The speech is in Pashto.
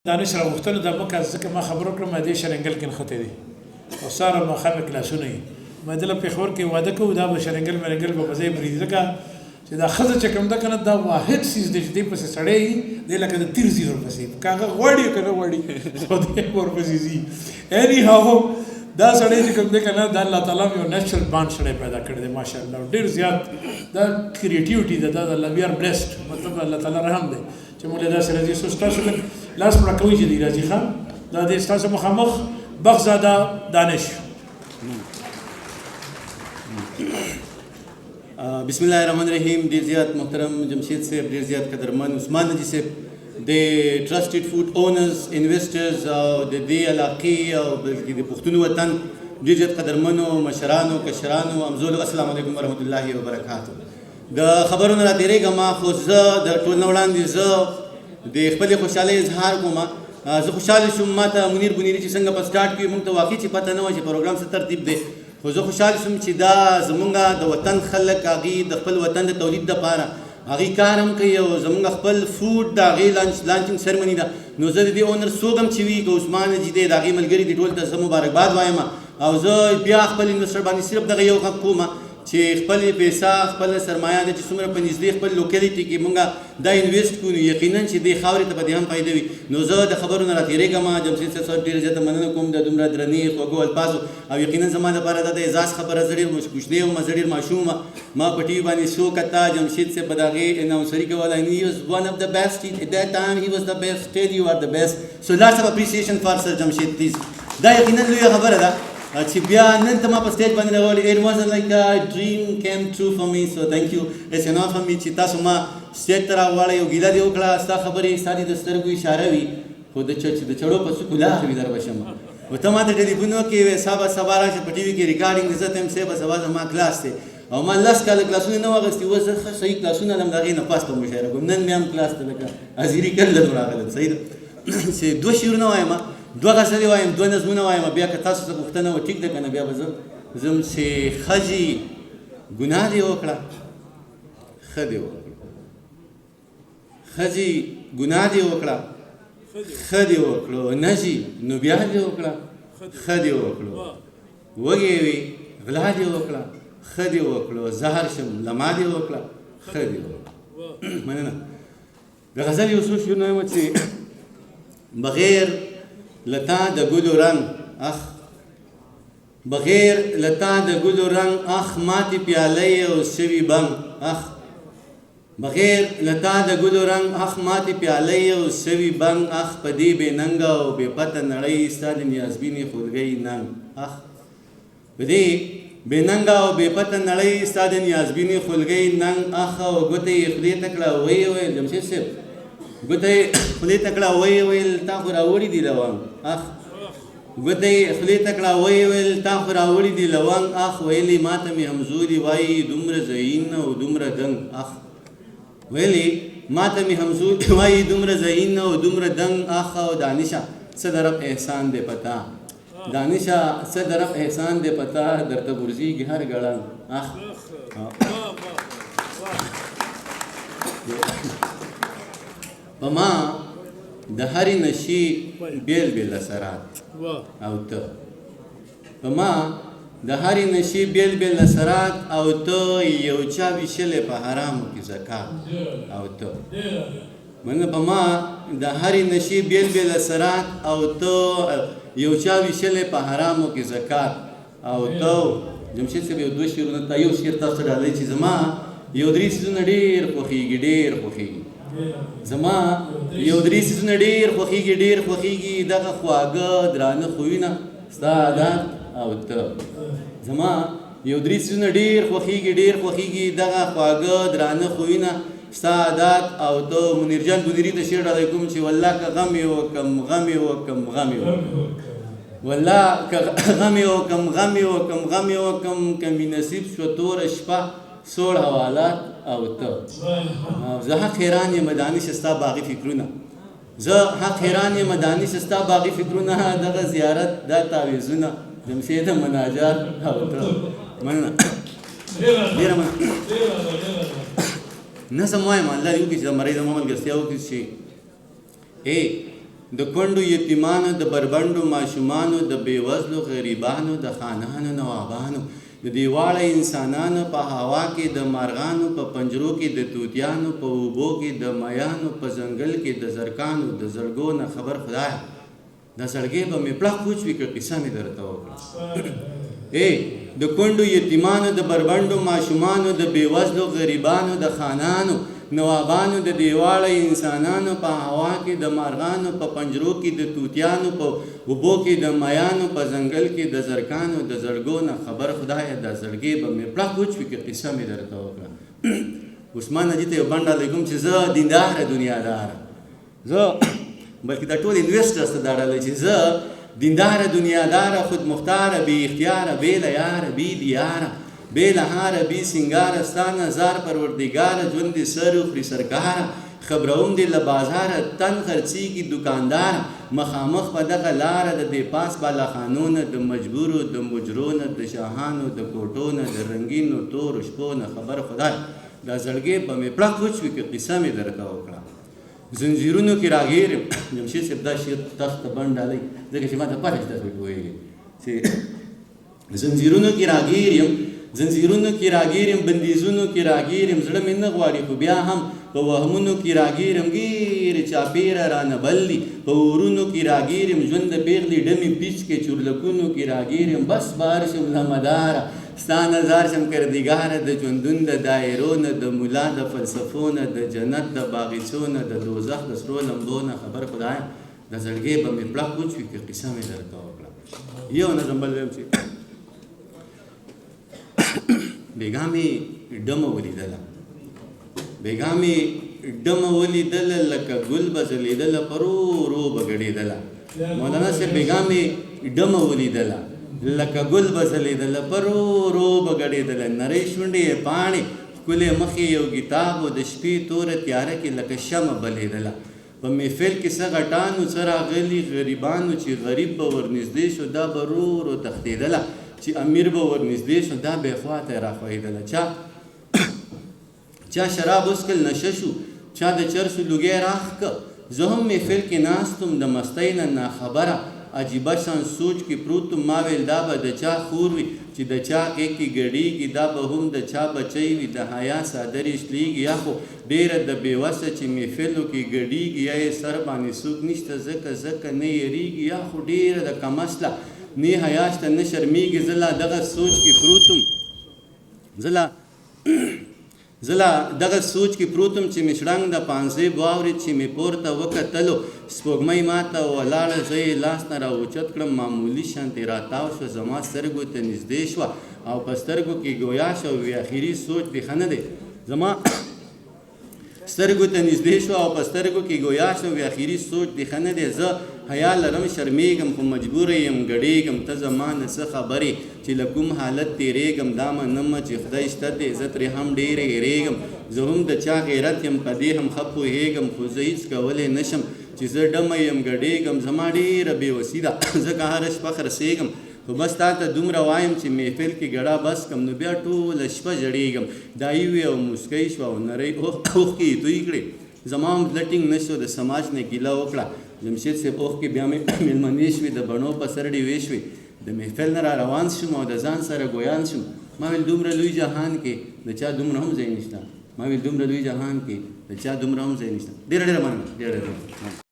دانش راغوښتنه د مکه ځکه ما خبرو کړم ما دې شرنګل کې نښتې دي او ساره ماښام کلاسونه یې ما دله پېښور کې واده کوو دا به شرنګل مرنګل به په ځای برېږي ځکه چې دا ښځه چې کوم ده که نه دا واحد څیز دی چې دې پسې سړی وي دی لکه د تیر ځي ورپسې که هغه غواړي که نه غواړي خو دی ورپسې ځي اني هاو دا سړی چې کوم دی که نه دا الله تعالی یو نیچرل بانډ سړی پیدا کړی دی ماشاءالله ډېر زیات دا کریټیوټي ده دا د الله وی آر بلیسډ مطلب الله تعالی رحم دی چې موږ له داسې راځي سو ستاسو لاس پړه کوي چې دی راځي ښه دا د ستاسو مخامخ بخزاده دانش بسم الله الرحمن الرحیم. ډېر زیات محترم جمشید صاحب، ډېر زیات قدرمن عثمان نجی صاحب، د ټرسټډ فوډ اونرز انویسټرز او د دې علاقې او بلکې د پښتون وطن ډېر زیات قدرمنو مشرانو کشرانو همزولو السلام علیکم ورحمت الله وبرکاتو. د خبرونو را تېرېږم خو زه د ټول نه وړاندې زه د خپلې خوشحالۍ اظهار کوم. زه خوشحاله شوم ما ته منیر بنیري چې څنګه په سټارټ کې موږ ته واقعي چې پته نه وه چې پروګرام څه ترتیب دی، خو زه خوشحاله شوم چې دا زمونږ د وطن خلک هغوی د خپل وطن د تولید دپاره هغوی کار هم کوي او زمونږ خپل فوډ د هغې لانچینګ سرمني ده. نو زه د دې اونر څوک هم چې وي که عثمان نجي دی د هغې ملګري دي ټول ته زه مبارکباد وایم او زه بیا خپل انویسټر باندې صرف دغه یو غږ کوم چې خپل پیسه خپل سرمایه ده چې څومره په نږدې خپل لوکیلیټي کې مونږ دا انویسټ کړو نو یقینا چې دې خاورې ته به دې هم فایده وي. نو زه د خبرو نه را تېرېږم جمشید صاحب ډېره زیاته مننه کوم د دومره درنې خوږو الفاظو او یقینا زما لپاره دا د اعزاز خبره زه ډېر کوچنی وم زه ډېر ماشوم وم ما په ټي وي باندې شو کته جمشید صاحب به د هغې اناونسري کوله and he was one of the best at that time he was the best still you are the best so lots of appreciation for Sir Jamshid please. دا یقینا لویه خبره ده چې بیا نن ته ما په سټیج باندې راغلی it wasn't like a dream came true for me so thank you it's enough for me چې تاسو ما سټیج ته راوړی یو ګیله دې وکړه ستا خبرې ستا دې د سترګو اشاره وي خو د چړو په څوکو لاس وي در بشم و ته ما ته ټلیفون وکړې وې سبا سبا راشه په ټي وي کې ریکارډینګ دی زه ته یم سبا سبا زما کلاس دی او ما 10 کاله کلاسونه نه واغستې اوس زه ښه صحیح کلاسونه لم د هغې نه پاس ته مشاعره کوم نن مې هم کلاس ته لکه حاضري کله راغلم صحیح ده چې دوه شعرونه وایم دوه غزلې وایم دوه نظمونه وایم بیا که تاسو څه پوښتنه وه ټیک ده که نه بیا به زه ځم چې ښځې ګناه دې وکړه ښه دې وکړه ښځې ګناه دې وکړه ښه دې وکړو نجي نو بیا دې وکړه ښه دې وکړو وږې وي غلا دې وکړه ښه دې وکړو زهر شم لما دې وکړه ښه دې وکړه. مننه. د غزل یو څو شعرونه وایم چې بغیر لتا د ګلو رنگ اخ بغیر لتا د ګلو رنگ اخ ماتې پیالۍ او سوي بنګ اخ بغیر لتا د ګلو رنگ اخ ماتې پیالۍ او سوي بنګ اخ په دې بې ننګه او بې پته نړۍ ستا د نیازبینې خودګۍ ننګ اخ په دې بې ننګه او بې پته نړۍ ستا د نیازبینې خودګۍ ننګ اخ او ګوته یې خولې ته کړه ویې ویل جمشید صاحب ګوته یې خولې ته کړه ویې ویل تا خو راوړي دي لونګ اخ ګوته یې خولې ته کړه ویې ویل تا خو راوړي دي لونګ اخ ویلې ما ته مې همزولي وایي دومره زین او دومره دنګ اخ ویلې ما ته مې همزولي وایي دومره زین او دومره دنګ اخ او دانشه څه د رب احسان دی پتا دانشه څه د رب احسان دی پتا درته غورځېږي هر ګړنګ اخ په ما د هرې نشي بیل بیل اثرات او ته په ما د هرې نشي بیل بیل اثرات او ته یو چا ویشلې په حرامو کې زکات او ته منه په ما د هرې نشي بیل بیل اثرات او ته یو چا ویشلې په حرامو کې زکات او ته جمشید صاحب یو دوه شعرونه ته یو شعر تاسو ډالئ چې زما یو درې څیزونه ډېر خوښېږي ډېر خوښېږي زما یو درې څیزونه ډېر خوښېږي دغه خواږه درانه خویونه ستا عادت او ته زما یو درې څیزونه ډېر خوښېږي دغه خواږه درانه خویونه ستا عادت او ته منیرجان بنیري ته شعر ډالۍ کوم چې والله که غم یې وکم والله که غم یې وکم که مې نصیب شوه توره شپه سوړ حوالات او ته زه حق حیران یم دانش ستا باغي فکرونه دغه زیارت دا تعویضونه جمشید مناجات او ته مننه ډېره مننه. نظم وایم الله دې وکړي چې د مرۍ زما ملګرتیا وکړي چې د کونډو یتیمانو د بربنډو ماشومانو د بېوزلو غریبانو د خانانو نوابانو د دې واړه انسانانو په هوا کې د مارغانو په پنجرو کې د توتیانو په اوبو کې د میانو په ځنګل کې د زرکانو د زړګو نه خبر خدای دا زړګی به مې پړق وچوي که قصه مې درته وکړه د کونډو یتیمانو د بربنډو ماشومانو د بېوزلو غریبانو د خانانو نوابانو د دیواله انسانانو په هوا کې د مارغانو په پنجرو کې د توتیانو په اوبو کې د میانو په ځنګل کې د زرکانو د زړګو نه خبر خدایه دا زړګی به مې پړق وچوي که قصه مې درته وکړه عثمان حاجي ته یو بنډه لیکم چې زه دینداره دنیاداره زه بلکې دا ټول انویسټرز ته دا ډالۍ چې زه دینداره دنیاداره خود مختاره بې اختیاره بې له یاره بې دیاره بې لهاره بې سینګاره ستا نظر پروردګاره ژوند دې سر وخوري سرکاره خبروم دې له بازاره تن خرڅېږي دوکانداره مخامخ په دغه لاره د دې پاس بالاخانو نه د مجبورو د مجرو نه د شاهانو د کوټو نه د رنګینو تورو شپو نه خبر خدای دا زړګی به مې پړق وچوي که قصه مې درته وکړه زنځیرونو کې راګیر یم جمشید صاحب دا شعر تاسو ته بند ډالۍ ځکه چې ما ته پته چې تاسو پوهېږئ چې زنځیرونو کې راګیر یم زنځیرونو کې راګیر یم بندیزونو کې راګیر یم زړه مې نه غواړي خو بیا هم په وهمونو کې راګیر یم ګیرې چاپېره رانه بل دي په اورونو کې راګیر یم ژوند د پېغلې ډمې پیچ کې چورلکونو کې راګیر یم بس بار شم لمداره ستا نظر شم کردګاره د ژوندون د دایرو نه د ملا د فلسفو نه د جنت د باغچو نه د دوزخ د سرو لمبو نه خبر خدای د زړګی به مې پړق وچوي که قصه مې درته وکړه یو نظم بل ویم چې بیګا مې ډمه ولیدله بیګا مې ډمه ولیدله لکه ګل به ځلېدله په رو رو به ګډېدله مولانا صاحب بیګا مې ډمه ولیدله لکه ګل به ځلېدله په رو رو به ګډېدله نرۍ شونډې یې پاڼې ښکلې مخې یو کتاب و د شپې توره تیاره کې لکه شمه بلېدله په محفل کې څه غټانو څه راغلي غریبانو چې غریب به ورنږدې شو دا به رو رو تښتېدله چې امیر به ورنږدې شو دا بې خواته راخوېدله چا شراب وڅکل نشه شو چا د چرسو لوګی راخ که زه هم محفل کې ناستم د مستۍ نه ناخبره عجیبه شان سوچ کې پروتم ما ویل دا به د چا خور وي چې د چا غېږ کې ګډېږي دا به هم د چا بچی وي د حیا څادرې شلېږي یا خو ډېره د بېوسه چې محفلو کې ګډېږي یا یې سر باندې څوک نشته ځکه نه یېرېږي یا خو ډېره د کمسله نه حیا شته نه شرمېږي زه لا دغه سوچ کې پروتم زه لا دغه سوچ کې پروتم چې مې شړنګ د پانزیب واورېد چې مې پورته وکتلو سپوږمۍ ماته ولاړه زه یې لاس نه راوچت کړم معمولي شانتې راتاو شوه زما سترګو ته نږدې شوه او په سترګو کې ګویا شوه وی اخري سوچ دې ښه نه دی زما سترګو ته نږدې شوه او په سترګو کې ګویا شوه وی اخري سوچ دې ښه نه دی زه حیا لرم شرمېږم خو مجبوره یم ګډېږم ته زما نه څه خبرې چې له کوم حالت تېرېږم دا منمه چې خدای شته دی زه ترې هم ډېره یېرېږم زه هم د چا غیرت یم په دې هم ښه پوهېږم خو زه هېڅ کولی نه شم چې زه ډمه یم ګډېږم زما ډېره بېوسي ده ځکه هره شپه خرڅېږم خو بس تا ته دومره وایم چې محفل کې ګډه بس کم نو بیا ټوله شپه ژړېږم دایي وي او موسکۍ شوه او نرۍ اوښکې یې توی کړې زما هم زړه ټینګ نه شو د سماج نه ګیله وکړه جمشید صاحب اوښکې بیا مې مېلمنې شوې د بڼو په سر ډېوې شوې د محفل نه را روان شوم او د ځان سره ګویان شوم ما ویل دومره لوی جهان کې د چا دومره هم ځای نشته ما ویل دومره لوی جهان کې د چا دومره هم ځای نشته ډېره مننه ډېره